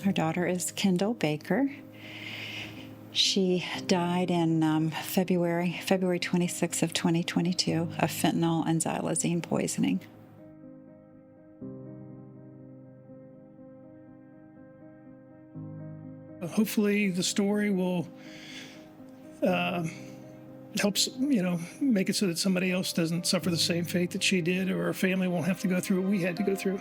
Our daughter is Kendall Baker. She died in February 26th of 2022 of fentanyl and xylazine poisoning. Hopefully the story will helps, make it so that somebody else doesn't suffer the same fate that she did, or our family won't have to go through what we had to go through.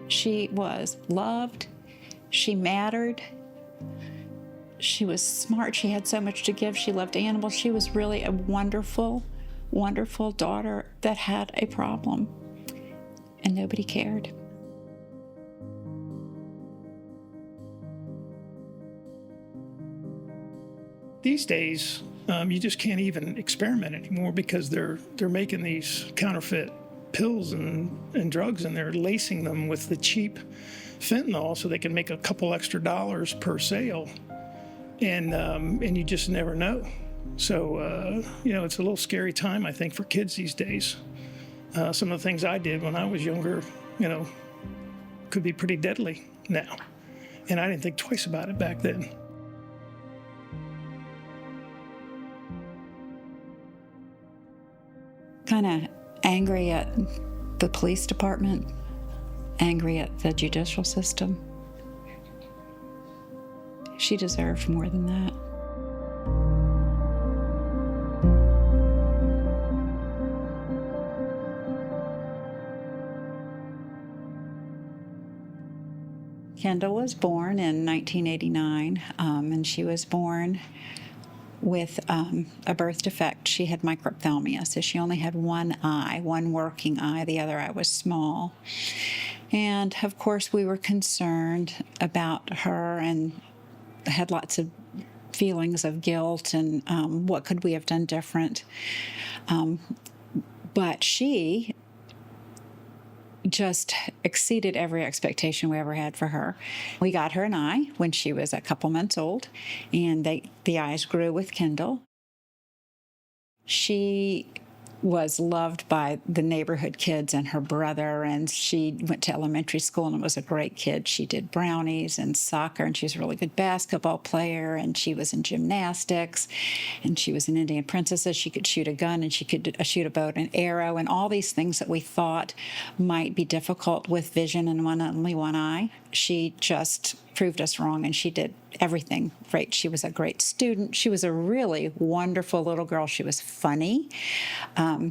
She was loved. She mattered. She was smart. She had so much to give. She loved animals. She was really a wonderful, wonderful daughter that had a problem, and nobody cared. These days, you just can't even experiment anymore because they're making these counterfeit pills and drugs, and they're lacing them with the cheap fentanyl so they can make a couple extra dollars per sale, and you just never know. So it's a little scary time, I think, for kids these days. Some of the things I did when I was younger, could be pretty deadly now, and I didn't think twice about it back then. Kind of angry at the police department, angry at the judicial system. She deserved more than that. Kendall was born in 1989, and she was born with a birth defect. She had microphthalmia, so she only had one eye, one working eye. The other eye was small. And of course, we were concerned about her and had lots of feelings of guilt and what could we have done different. But she just exceeded every expectation we ever had for her. We got her an eye when she was a couple months old, and the eyes grew with Kendall. She was loved by the neighborhood kids and her brother, and she went to elementary school and was a great kid. She did brownies and soccer, and she was a really good basketball player, and she was in gymnastics, and she was an Indian princess. She could shoot a gun, and she could shoot a bow and arrow, and all these things that we thought might be difficult with vision and only one eye. She just proved us wrong, and she did everything great. She was a great student. She was a really wonderful little girl. She was funny.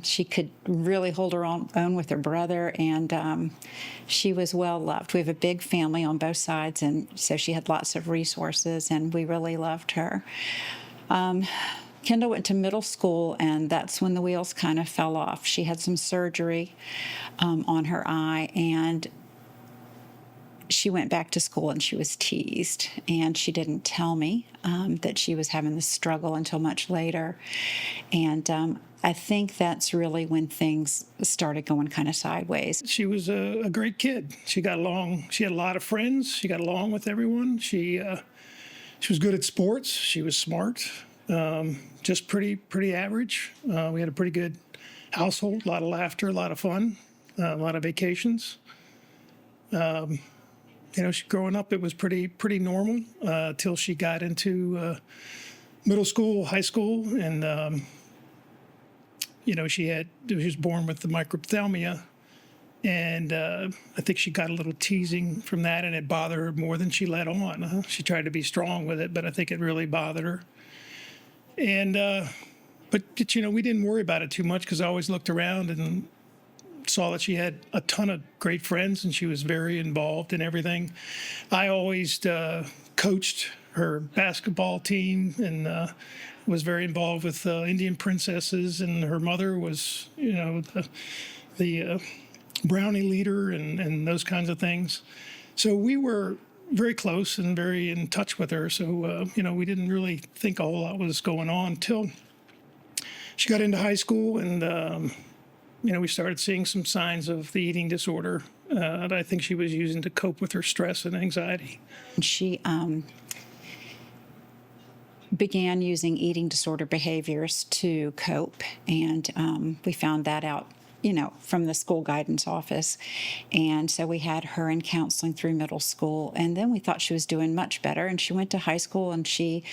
She could really hold her own with her brother, and she was well loved. We have a big family on both sides, and so she had lots of resources, and we really loved her. Kendall went to middle school, and that's when the wheels kind of fell off. She had some surgery on her eye, and she went back to school, and she was teased, and she didn't tell me that she was having this struggle until much later. And I think that's really when things started going kind of sideways. She was a great kid. She got along. She had a lot of friends. She got along with everyone. She was good at sports. She was smart. Just pretty average. We had a pretty good household. A lot of laughter, a lot of fun, a lot of vacations. Growing up, it was pretty normal till she got into middle school, high school, and she was born with the microphthalmia, and I think she got a little teasing from that, and it bothered her more than she let on. She tried to be strong with it, but I think it really bothered her. And but we didn't worry about it too much because I always looked around and saw that she had a ton of great friends, and she was very involved in everything. I always coached her basketball team and was very involved with Indian princesses, and her mother was, the brownie leader and those kinds of things. So we were very close and very in touch with her. So, we didn't really think a whole lot was going on until she got into high school, and we started seeing some signs of the eating disorder that I think she was using to cope with her stress and anxiety. She began using eating disorder behaviors to cope, and we found that out, from the school guidance office. And so we had her in counseling through middle school, and then we thought she was doing much better, and she went to high school, and she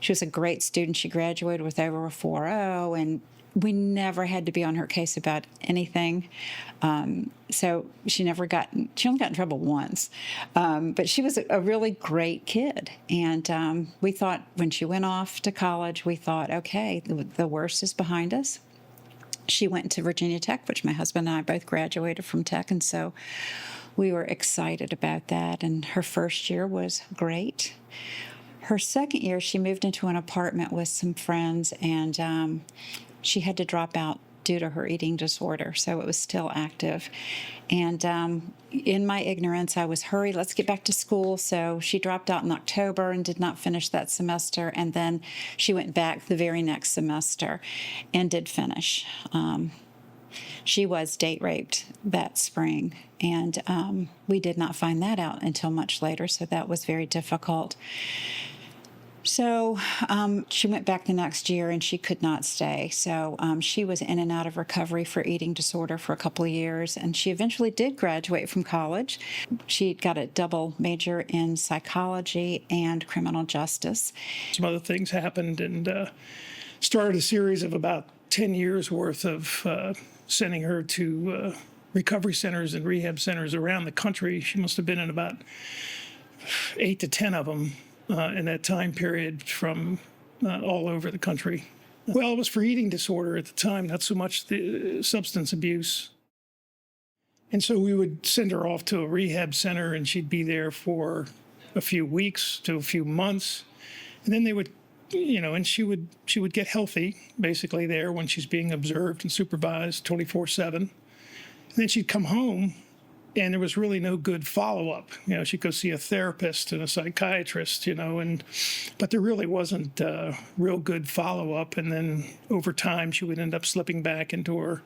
was a great student. She graduated with over a 4.0, and we never had to be on her case about anything. So she only got in trouble once. But she was a really great kid. And we thought when she went off to college, we thought, okay, the worst is behind us. She went to Virginia Tech, which my husband and I both graduated from Tech. And so we were excited about that. And her first year was great. Her second year, she moved into an apartment with some friends, and she had to drop out due to her eating disorder, so it was still active. And in my ignorance, I was, hurry, let's get back to school. So she dropped out in October and did not finish that semester, and then she went back the very next semester and did finish. She was date raped that spring, and we did not find that out until much later, so that was very difficult. So she went back the next year, and she could not stay. So she was in and out of recovery for eating disorder for a couple of years, and she eventually did graduate from college. She got a double major in psychology and criminal justice. Some other things happened, and started a series of about 10 years worth of sending her to recovery centers and rehab centers around the country. She must have been in about 8 to 10 of them. In that time period from all over the country. Well, it was for eating disorder at the time, not so much the substance abuse. And so we would send her off to a rehab center, and she'd be there for a few weeks to a few months. And then they would, and she would get healthy basically there when she's being observed and supervised 24/7. And then she'd come home, and there was really no good follow-up. She'd go see a therapist and a psychiatrist, but there really wasn't real good follow-up. And then over time, she would end up slipping back into her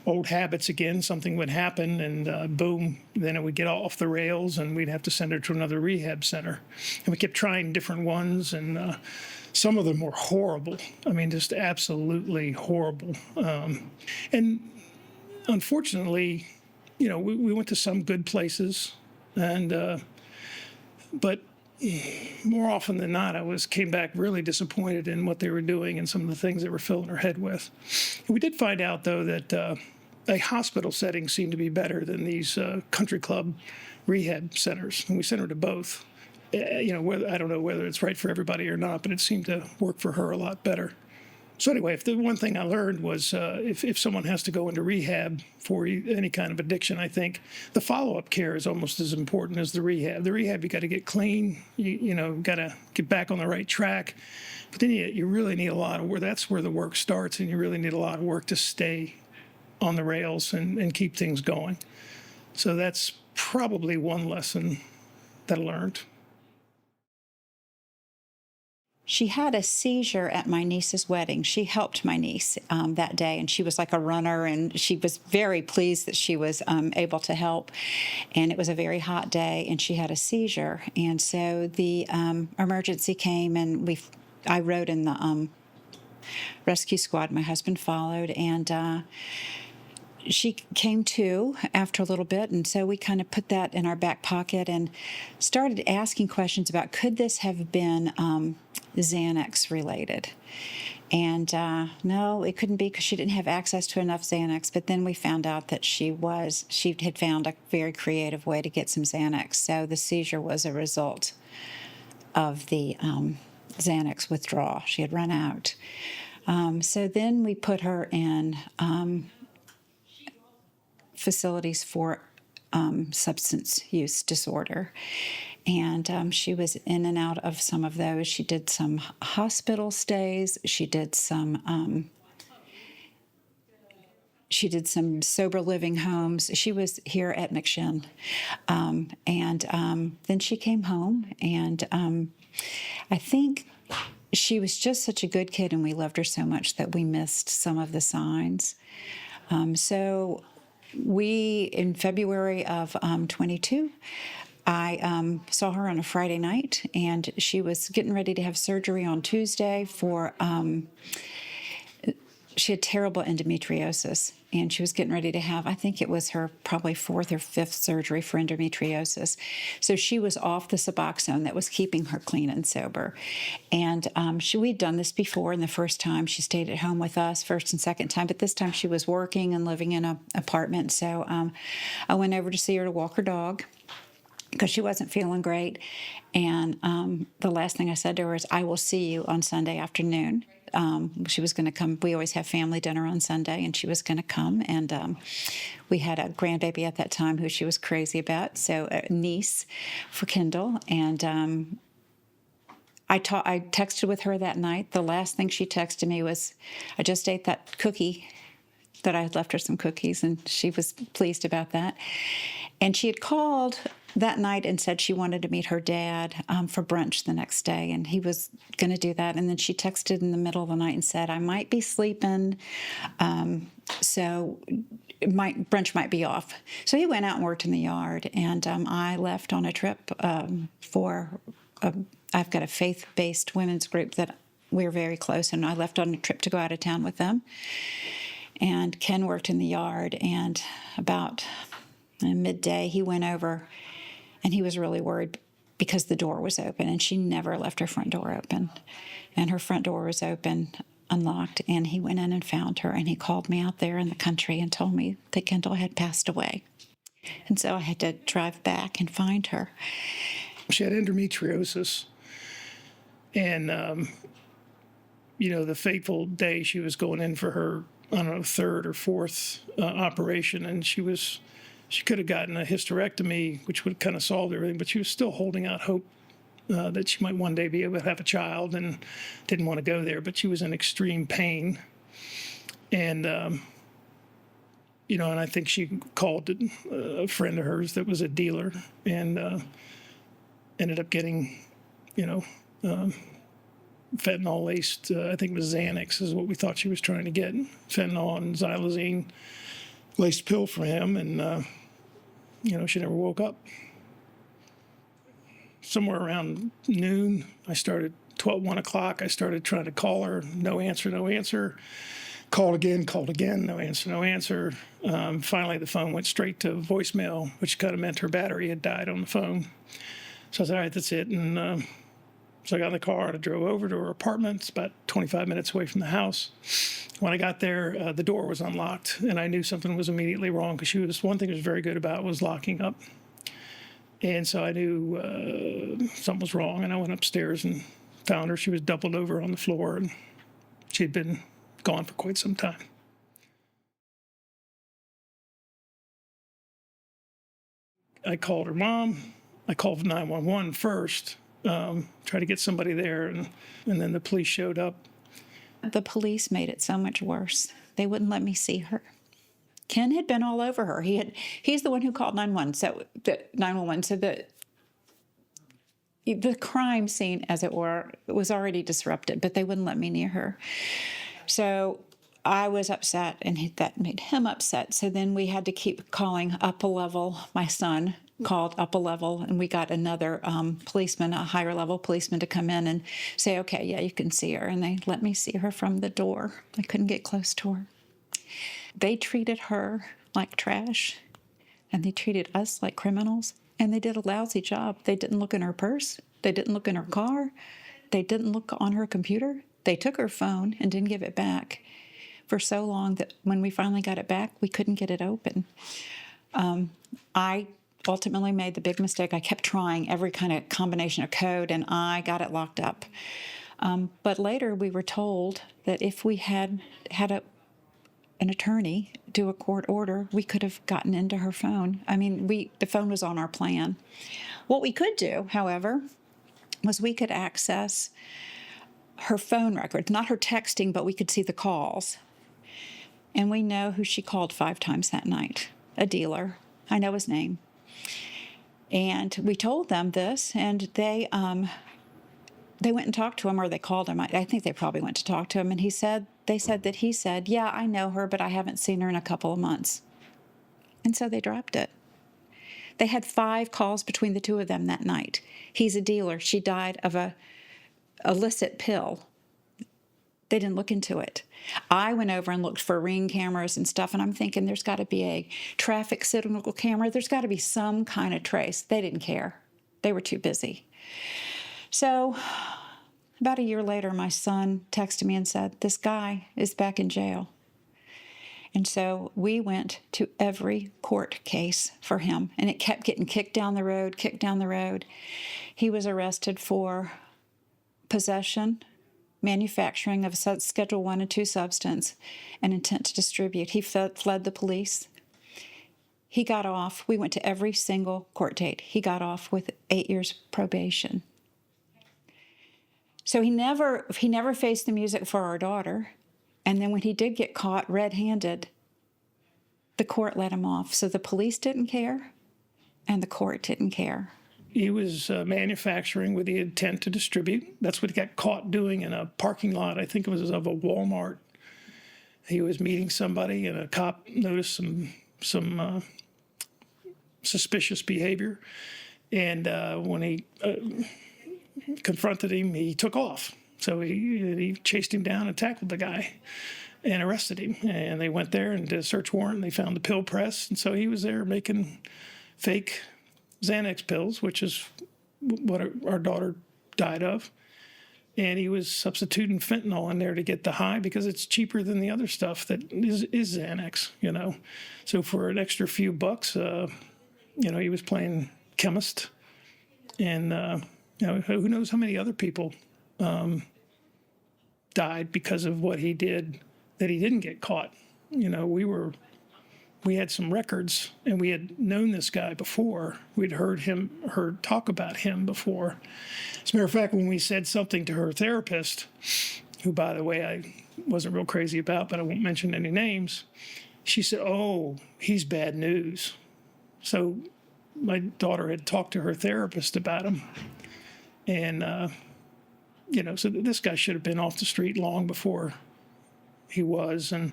old habits again. Something would happen, and boom, then it would get off the rails, and we'd have to send her to another rehab center. And we kept trying different ones, and some of them were horrible. I mean, just absolutely horrible. And unfortunately, we went to some good places, and but more often than not, came back really disappointed in what they were doing and some of the things they were filling her head with. And we did find out, though, that a hospital setting seemed to be better than these country club rehab centers, and we sent her to both. I don't know whether it's right for everybody or not, but it seemed to work for her a lot better. So anyway, if the one thing I learned was if someone has to go into rehab for any kind of addiction, I think the follow-up care is almost as important as the rehab. The rehab, you got to get clean, you got to get back on the right track. But then you really need a lot of work. That's where the work starts, and you really need a lot of work to stay on the rails and keep things going. So that's probably one lesson that I learned. She had a seizure at my niece's wedding. She helped my niece that day, and she was like a runner, and she was very pleased that she was able to help. And it was a very hot day, and she had a seizure. And so the emergency came, and I rode in the rescue squad. My husband followed, and she came to after a little bit, and so we kind of put that in our back pocket and started asking questions about, could this have been Xanax related? And no, it couldn't be, because she didn't have access to enough Xanax. But then we found out that she had found a very creative way to get some Xanax. So the seizure was a result of the Xanax withdrawal. She had run out. So then we put her in facilities for substance use disorder. And she was in and out of some of those. She did some hospital stays. She did some sober living homes. She was here at McShin. And then she came home, and I think she was just such a good kid, and we loved her so much that we missed some of the signs. So we, in February of 22, I saw her on a Friday night, and she was getting ready to have surgery on Tuesday for, she had terrible endometriosis, and she was getting ready to have, I think it was her probably fourth or fifth surgery for endometriosis. So she was off the Suboxone that was keeping her clean and sober. And we'd done this before, and the first time she stayed at home with us, first and second time, but this time she was working and living in an apartment. So I went over to see her to walk her dog, because she wasn't feeling great. And the last thing I said to her is, I will see you on Sunday afternoon. She was going to come. We always have family dinner on Sunday, and she was going to come. And we had a grandbaby at that time who she was crazy about, so a niece for Kendall. And I texted with her that night. The last thing she texted me was, I just ate that cookie, that I had left her some cookies, and she was pleased about that. And she had called that night and said she wanted to meet her dad for brunch the next day, and he was going to do that. And then she texted in the middle of the night and said, I might be sleeping, so brunch might be off. So he went out and worked in the yard, and I left on a trip I've got a faith-based women's group that we're very close, and I left on a trip to go out of town with them. And Ken worked in the yard, and about midday he went over, and he was really worried because the door was open, and she never left her front door open. And her front door was open, unlocked, and he went in and found her, and he called me out there in the country and told me that Kendall had passed away. And so I had to drive back and find her. She had endometriosis, and, the fateful day she was going in for her, I don't know, third or fourth operation, and she could have gotten a hysterectomy, which would kind of solve everything, but she was still holding out hope that she might one day be able to have a child, and didn't want to go there, but she was in extreme pain. And, and I think she called a friend of hers that was a dealer, and ended up getting, fentanyl laced, I think it was Xanax is what we thought she was trying to get. Fentanyl and xylazine laced pill for him, and, she never woke up. Somewhere around noon, 1 o'clock, I started trying to call her. No answer. Called again, no answer. Finally, the phone went straight to voicemail, which kind of meant her battery had died on the phone. So I said, all right, that's it. And so I got in the car and I drove over to her apartment. It's about 25 minutes away from the house. When I got there, the door was unlocked, and I knew something was immediately wrong, because one thing she was very good about was locking up. And so I knew something was wrong, and I went upstairs and found her. She was doubled over on the floor, and she had been gone for quite some time. I called her mom. I called 911 first, tried to get somebody there, and then the police showed up. The police made it so much worse. They wouldn't let me see her. Ken had been all over her. He's the one who called 911. So the crime scene, as it were, was already disrupted, but they wouldn't let me near her. So I was upset, and that made him upset. So then we had to keep calling up a level. My son called up a level, and we got another policeman, a higher level policeman, to come in and say, okay, yeah, you can see her. And they let me see her from the door. I couldn't get close to her. They treated her like trash, and they treated us like criminals, and they did a lousy job. They didn't look in her purse. They didn't look in her car. They didn't look on her computer. They took her phone and didn't give it back for so long that when we finally got it back, we couldn't get it open. I ultimately made the big mistake. I kept trying every kind of combination of code, and I got it locked up. But later we were told that if we had an attorney do a court order, we could have gotten into her phone. I mean, the phone was on our plan. What we could do, however, was we could access her phone records, not her texting, but we could see the calls. And we know who she called 5 times that night, a dealer. I know his name. And we told them this, and they went and talked to him, or they called him. I think they probably went to talk to him, and they said that he said, yeah, I know her, but I haven't seen her in a couple of months. And so they dropped it. They had 5 calls between the two of them that night. He's a dealer. She died of a illicit pill. They didn't look into it. I went over and looked for Ring cameras and stuff, and I'm thinking there's got to be a traffic signal camera. There's got to be some kind of trace. They didn't care. They were too busy. So about a year later, my son texted me and said, this guy is back in jail. And so we went to every court case for him, and it kept getting kicked down the road. He was arrested for possession, manufacturing of a Schedule I and II substance, and intent to distribute. He fled the police. He got off. We went to every single court date. He got off with 8 years probation. So he never faced the music for our daughter. And then when he did get caught red-handed, the court let him off. So the police didn't care, and the court didn't care. He was manufacturing with the intent to distribute. That's what he got caught doing in a parking lot. I think it was of a Walmart. He was meeting somebody, and a cop noticed some suspicious behavior. And when he confronted him, he took off. So he chased him down and tackled the guy and arrested him. And they went there and did a search warrant, and they found the pill press. And so he was there making fake Xanax pills, which is what our daughter died of. And he was substituting fentanyl in there to get the high because it's cheaper than the other stuff that is Xanax, you know. So for an extra few bucks, you know, he was playing chemist. And, you know, who knows how many other people died because of what he did that he didn't get caught. You know, we had some records, and we had known this guy before. We'd heard talk about him before. As a matter of fact, when we said something to her therapist, who, by the way, I wasn't real crazy about, but I won't mention any names, she said, "Oh, he's bad news." So my daughter had talked to her therapist about him. And, you know, so this guy should have been off the street long before he was. And,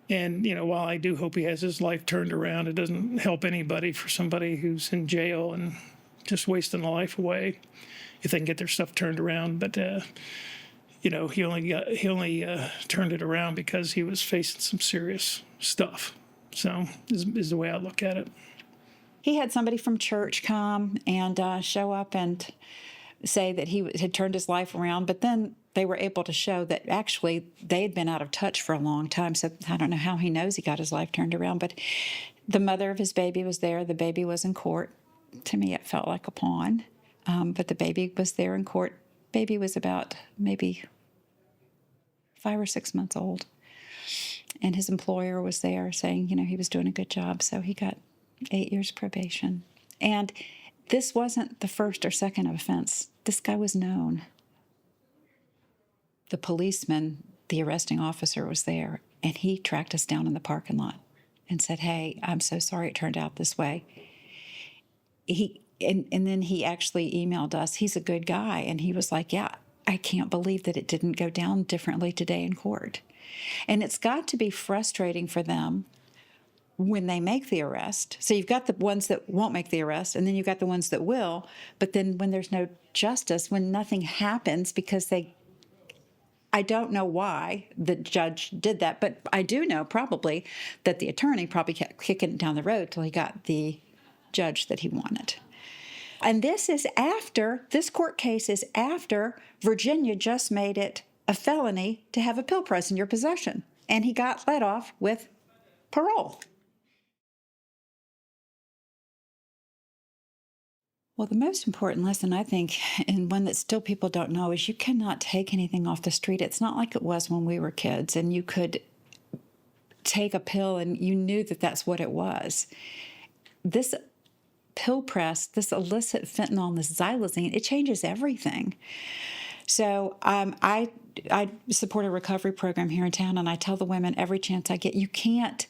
you know, while I do hope he has his life turned around, it doesn't help anybody for somebody who's in jail and just wasting a life away if they can get their stuff turned around. But, you know, he only turned it around because he was facing some serious stuff. So is the way I look at it. He had somebody from church come and show up and say that he had turned his life around, but then they were able to show that actually they had been out of touch for a long time. So I don't know how he knows he got his life turned around, but the mother of his baby was there. The baby was in court. To me, it felt like a pawn, but the baby was there in court. Baby was about maybe 5 or 6 months old, and his employer was there saying, you know, he was doing a good job, so he got 8 years probation. And this wasn't the first or second offense. This guy was known. The policeman, the arresting officer, was there, and he tracked us down in the parking lot and said, "Hey, I'm so sorry it turned out this way." And then he actually emailed us. He's a good guy, and he was like, "Yeah, I can't believe that it didn't go down differently today in court." And it's got to be frustrating for them when they make the arrest. So you've got the ones that won't make the arrest, and then you've got the ones that will. But then when there's no justice, when nothing happens because I don't know why the judge did that, but I do know probably that the attorney probably kept kicking it down the road till he got the judge that he wanted. And this court case is after Virginia just made it a felony to have a pill press in your possession. And he got let off with parole. Well, the most important lesson, I think, and one that still people don't know, is you cannot take anything off the street. It's not like it was when we were kids and you could take a pill and you knew that that's what it was. This pill press, this illicit fentanyl and this xylazine, it changes everything. So I support a recovery program here in town, and I tell the women every chance I get, you can't,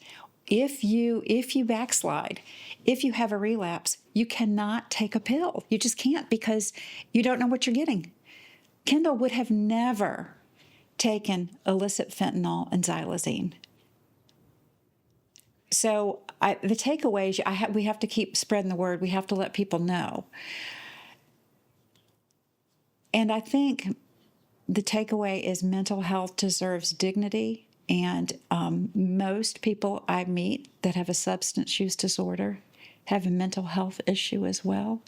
if you backslide, if you have a relapse, you cannot take a pill. You just can't, because you don't know what you're getting. Kendall would have never taken illicit fentanyl and xylazine. So the takeaways, we have to keep spreading the word. We have to let people know. And I think the takeaway is mental health deserves dignity. And most people I meet that have a substance use disorder have a mental health issue as well.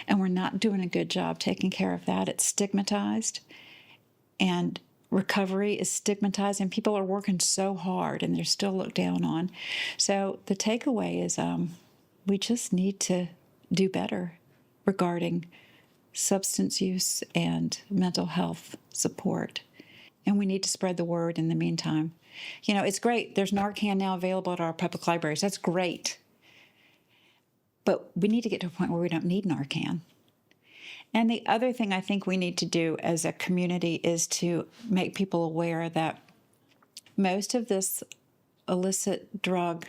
And we're not doing a good job taking care of that. It's stigmatized. And recovery is stigmatized, and people are working so hard and they're still looked down on. So the takeaway is we just need to do better regarding substance use and mental health support. And we need to spread the word in the meantime. You know, it's great. There's Narcan now available at our public libraries. That's great. But we need to get to a point where we don't need Narcan. And the other thing I think we need to do as a community is to make people aware that most of this illicit drug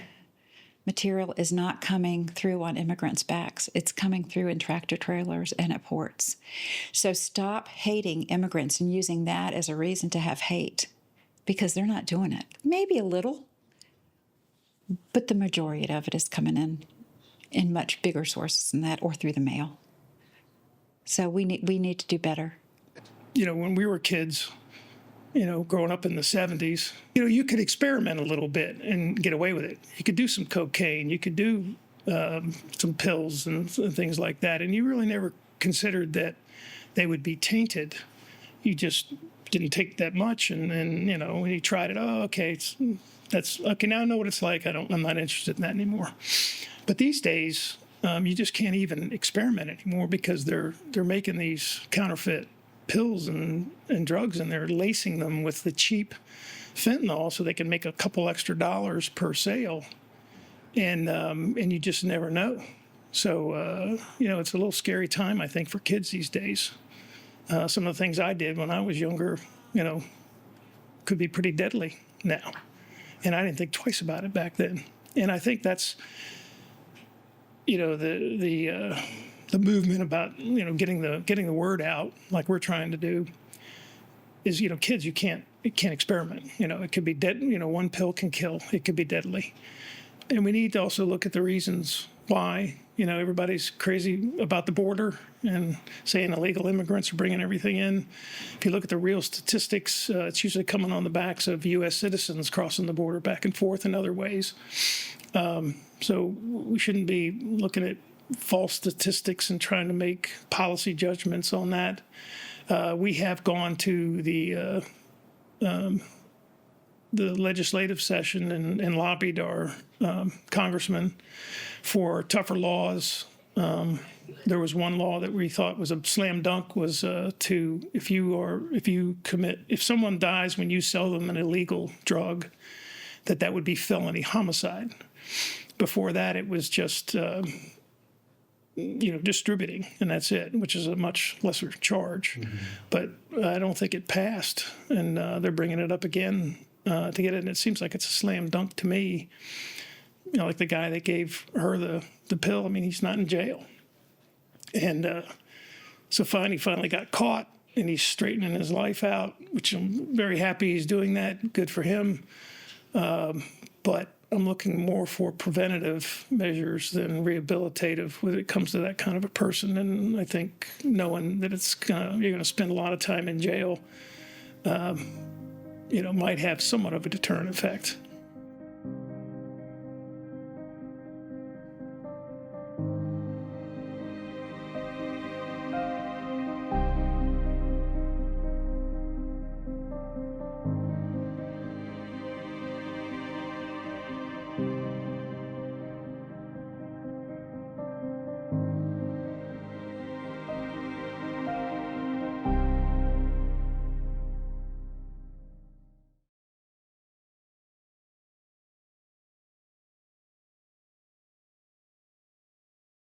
material is not coming through on immigrants' backs. It's coming through in tractor trailers and at ports. So stop hating immigrants and using that as a reason to have hate, because they're not doing it. Maybe a little, but the majority of it is coming in much bigger sources than that, or through the mail. So we need to do better. You know, when we were kids, you know, growing up in the 70s, you know, you could experiment a little bit and get away with it. You could do some cocaine, you could do some pills and things like that, and you really never considered that they would be tainted. You just didn't take that much, and then, you know, when you tried it, oh, okay, that's okay. Now I know what it's like. I'm not interested in that anymore. But these days, you just can't even experiment anymore because they're making these counterfeit pills and drugs, and they're lacing them with the cheap fentanyl so they can make a couple extra dollars per sale, and you just never know. So you know, it's a little scary time, I think, for kids these days. Some of the things I did when I was younger, you know, could be pretty deadly now, and I didn't think twice about it back then. And I think that's, you know, the movement about, you know, getting the word out like we're trying to do is, you know, kids, you can't experiment. You know, it could be dead. You know, one pill can kill. It could be deadly. And we need to also look at the reasons why. You know, everybody's crazy about the border and saying illegal immigrants are bringing everything in. If you look at the real statistics, it's usually coming on the backs of U.S. citizens crossing the border back and forth in other ways. So we shouldn't be looking at false statistics and trying to make policy judgments on that. We have gone to the legislative session and lobbied our congressman for tougher laws. There was one law that we thought was a slam dunk, was if someone dies when you sell them an illegal drug, that would be felony homicide. Before that, it was just you know, distributing, and that's it, which is a much lesser charge. Mm-hmm. But I don't think it passed, and they're bringing it up again to get it. And it seems like it's a slam dunk to me. You know, like the guy that gave her the pill. I mean, he's not in jail, and so he finally got caught, and he's straightening his life out, which I'm very happy he's doing that. Good for him. But I'm looking more for preventative measures than rehabilitative when it comes to that kind of a person. And I think knowing that you're going to spend a lot of time in jail, you know, might have somewhat of a deterrent effect.